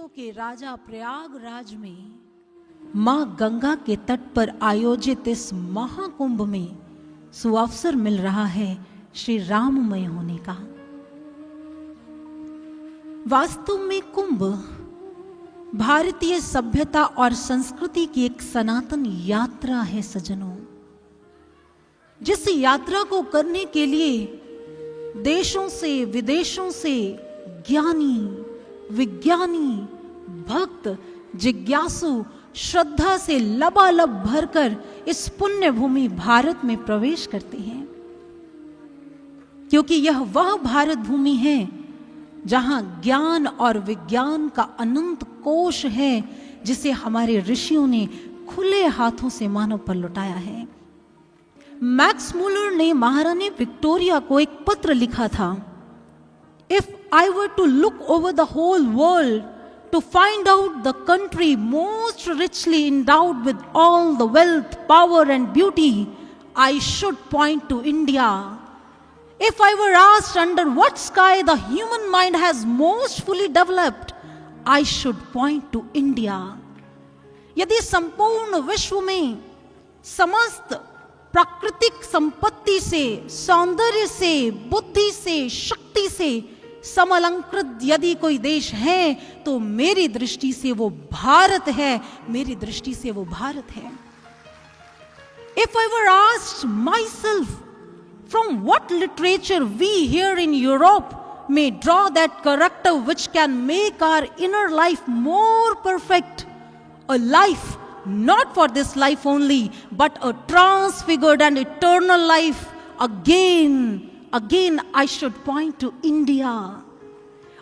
ऋषियों के राजा प्रयागराज में मां गंगा के तट पर आयोजित इस महाकुंभ में सुअवसर मिल रहा है श्री राममय होने का। वास्तव में कुंभ भारतीय सभ्यता और संस्कृति की एक सनातन यात्रा है सज्जनों, जिस यात्रा को करने के लिए देशों से विदेशों से ज्ञानी, विज्ञानी, भक्त, जिज्ञासु श्रद्धा से लबालब भरकर इस पुण्य भूमि भारत में प्रवेश करते हैं, क्योंकि यह वह भारत भूमि है जहां ज्ञान और विज्ञान का अनंत कोश है, जिसे हमारे ऋषियों ने खुले हाथों से मानव पर लुटाया है। मैक्स मूलर ने महारानी विक्टोरिया को एक पत्र लिखा था, if I were to look over the whole world to find out the country most richly endowed with all the wealth, power and beauty, I should point to India. If I were asked under what sky the human mind has most fully developed, I should point to India. यदि संपूर्ण विश्व में समस्त प्राकृतिक संपत्ति से, सौंदर्य से, बुद्धि से, शक्ति से समलंकृत यदि कोई देश है तो मेरी दृष्टि से वो भारत है, मेरी दृष्टि से वो भारत है। If I were asked myself from what literature we here in Europe may draw that character which can make our inner life more perfect, a life not for this life only but a transfigured and eternal life, again I should point to India.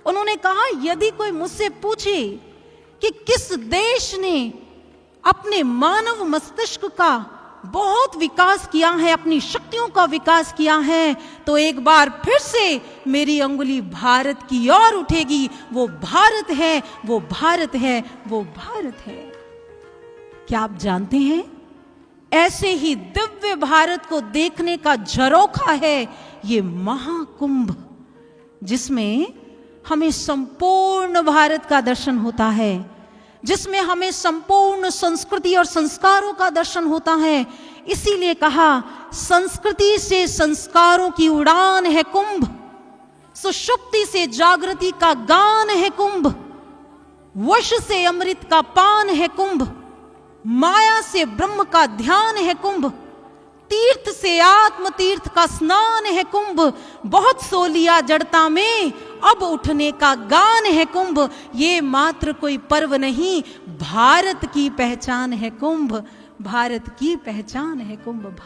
उन्होंने कहा, यदि कोई मुझसे पूछे कि किस देश ने अपने मानव मस्तिष्क का बहुत विकास किया है, अपनी शक्तियों का विकास किया है, तो एक बार फिर से मेरी अंगुली भारत की ओर उठेगी। वो भारत है, वो भारत है, वो भारत है। क्या आप जानते हैं, ऐसे ही दिव्य भारत को देखने का झरोखा है ये महाकुंभ, जिसमें हमें संपूर्ण भारत का दर्शन होता है, जिसमें हमें संपूर्ण संस्कृति और संस्कारों का दर्शन होता है। इसीलिए कहा, संस्कृति से संस्कारों की उड़ान है कुंभ, सुषुप्ति से जागृति का गान है कुंभ, वश से अमृत का पान है कुंभ, माया से ब्रह्म का ध्यान है कुंभ, तीर्थ से आत्म तीर्थ का स्नान है कुंभ, बहुत सो लिया जड़ता में अब उठने का गान है कुंभ। ये मात्र कोई पर्व नहीं, भारत की पहचान है कुंभ, भारत की पहचान है कुंभ।